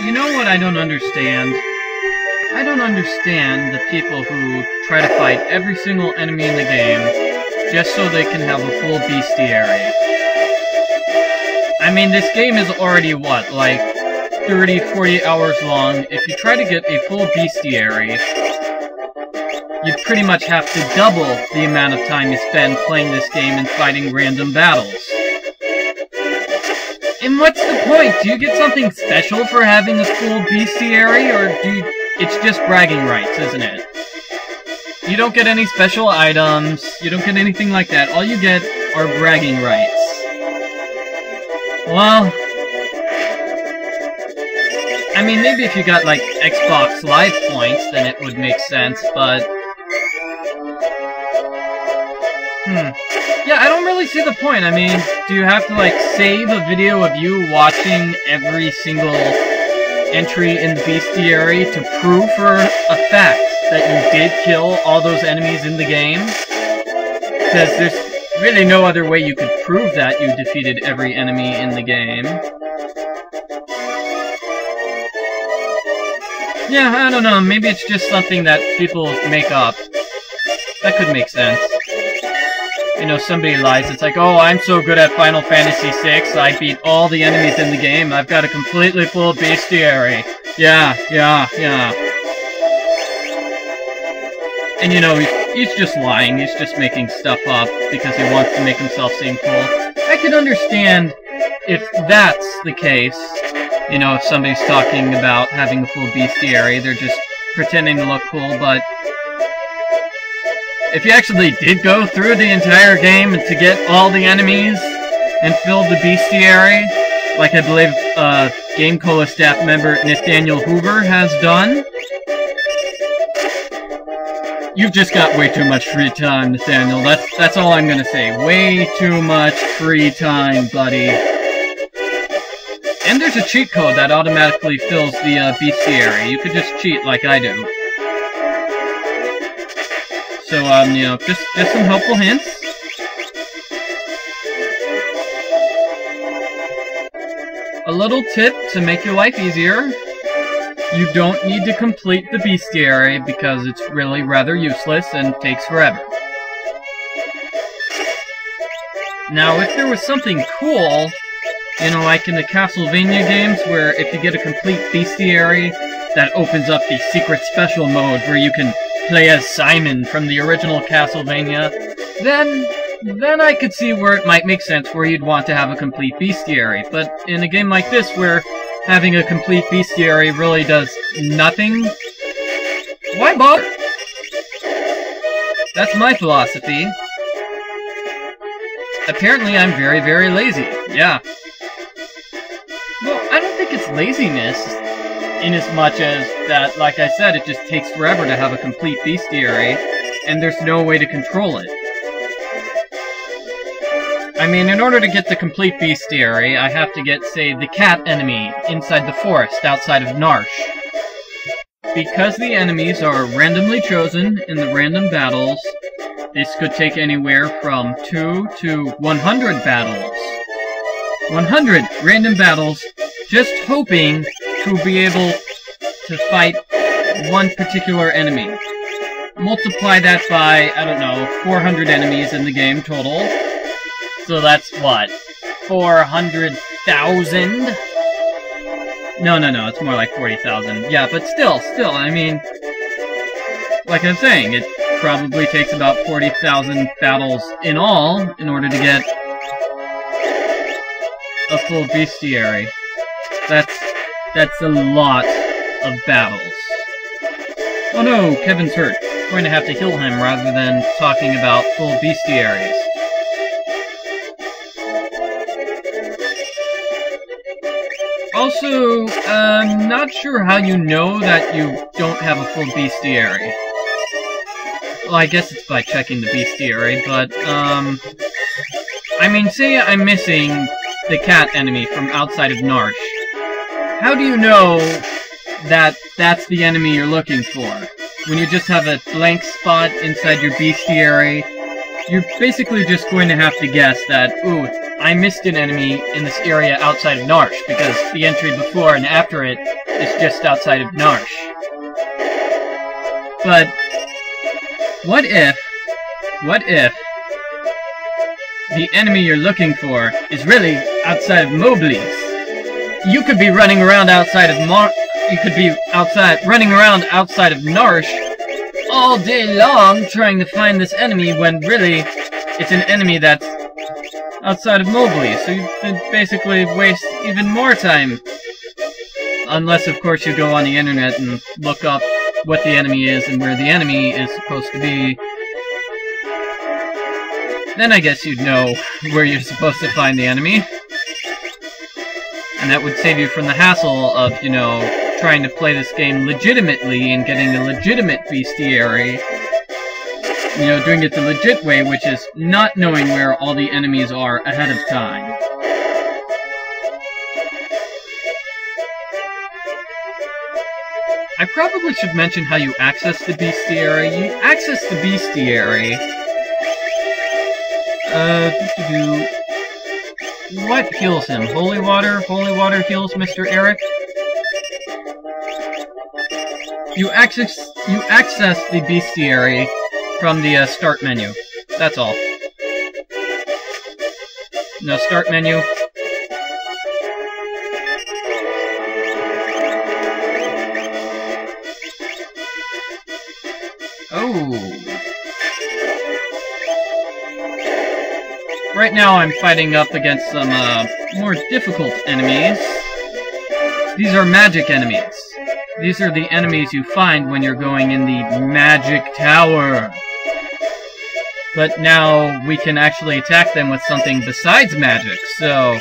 You know what I don't understand? I don't understand the people who try to fight every single enemy in the game just so they can have a full bestiary. I mean, this game is already, what, like 30, 40 hours long. If you try to get a full bestiary, you'd pretty much have to double the amount of time you spend playing this game and fighting random battles. And what's the point? Do you get something special for having a full bestiary, or it's just bragging rights, isn't it? You don't get any special items, you don't get anything like that. All you get are bragging rights. Well, I mean, maybe if you got, like, Xbox Live points, then it would make sense, but... Yeah, I don't really see the point. I mean, do you have to, like, save a video of you watching every single entry in the bestiary to prove for a fact that you did kill all those enemies in the game? Because there's really no other way you could prove that you defeated every enemy in the game. Yeah, I don't know, maybe it's just something that people make up. That could make sense. You know, somebody lies, it's like, oh, I'm so good at Final Fantasy VI, I beat all the enemies in the game, I've got a completely full bestiary. Yeah. And you know, he's just lying, he's just making stuff up because he wants to make himself seem cool. I could understand if that's the case. You know, if somebody's talking about having a full bestiary, they're just pretending to look cool, but... if you actually did go through the entire game to get all the enemies and fill the bestiary, like I believe Game Cola staff member Nathaniel Hoover has done, you've just got way too much free time, Nathaniel. That's all I'm gonna say. Way too much free time, buddy. And there's a cheat code that automatically fills the bestiary. You could just cheat like I do. So, you know, just some helpful hints. A little tip to make your life easier. You don't need to complete the bestiary because it's really rather useless and takes forever. Now, if there was something cool, you know, like in the Castlevania games, where if you get a complete bestiary, that opens up the secret special mode where you can play as Simon from the original Castlevania, then I could see where it might make sense where you'd want to have a complete bestiary. But in a game like this, where having a complete bestiary really does nothing, why bother? That's my philosophy. Apparently I'm very, very lazy. Yeah. Well, I don't think it's laziness, in as much as that, like I said, it just takes forever to have a complete bestiary, and there's no way to control it. I mean, in order to get the complete bestiary, I have to get, say, the cat enemy inside the forest outside of Narsh. Because the enemies are randomly chosen in the random battles, this could take anywhere from 2 to 100 battles. 100 random battles, just hoping to be able to fight one particular enemy. Multiply that by, I don't know, 400 enemies in the game total. So that's what? 400,000? No, it's more like 40,000. Yeah, but still, I mean, like I'm saying, it probably takes about 40,000 battles in all in order to get a full bestiary. That's a lot of battles. Oh no, Kevin's hurt. I'm going to have to heal him rather than talking about full bestiaries. Also, I'm not sure how you know that you don't have a full bestiary. Well, I guess it's by checking the bestiary, but, I mean, say I'm missing the cat enemy from outside of Narsh. How do you know that that's the enemy you're looking for? When you just have a blank spot inside your bestiary, you're basically just going to have to guess that, ooh, I missed an enemy in this area outside of Narsh, because the entry before and after it is just outside of Narsh. But, what if the enemy you're looking for is really outside of Mobley's? You could be running around outside of running around outside of Narsh all day long trying to find this enemy when really it's an enemy that's outside of Mobley, so you could basically waste even more time. Unless, of course, you go on the internet and look up what the enemy is and where the enemy is supposed to be. Then I guess you'd know where you're supposed to find the enemy. And that would save you from the hassle of, you know, trying to play this game legitimately and getting a legitimate bestiary. You know, doing it the legit way, which is not knowing where all the enemies are ahead of time. I probably should mention how you access the bestiary. You access the bestiary... What heals him? Holy water? Holy water heals Mr. Eric? You access the bestiary from the start menu. That's all. No, start menu. Oh. Right now I'm fighting up against some more difficult enemies. These are magic enemies. These are the enemies you find when you're going in the magic tower. But now we can actually attack them with something besides magic, so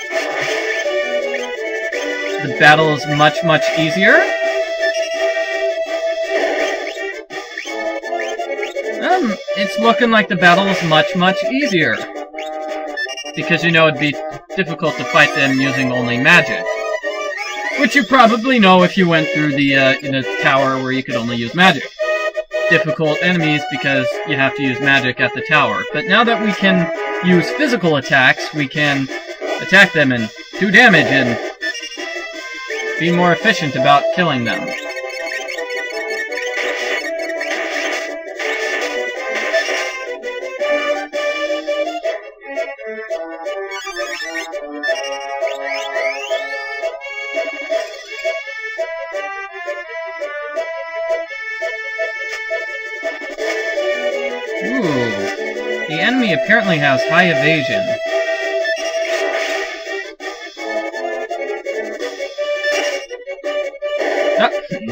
the battle is much, much easier. It's looking like the battle is much, much easier. Because, you know, it'd be difficult to fight them using only magic. Which you probably know if you went through the, in a tower where you could only use magic. Difficult enemies because you have to use magic at the tower. But now that we can use physical attacks, we can attack them and do damage and be more efficient about killing them. The enemy apparently has high evasion.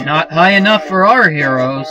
Not high enough for our heroes.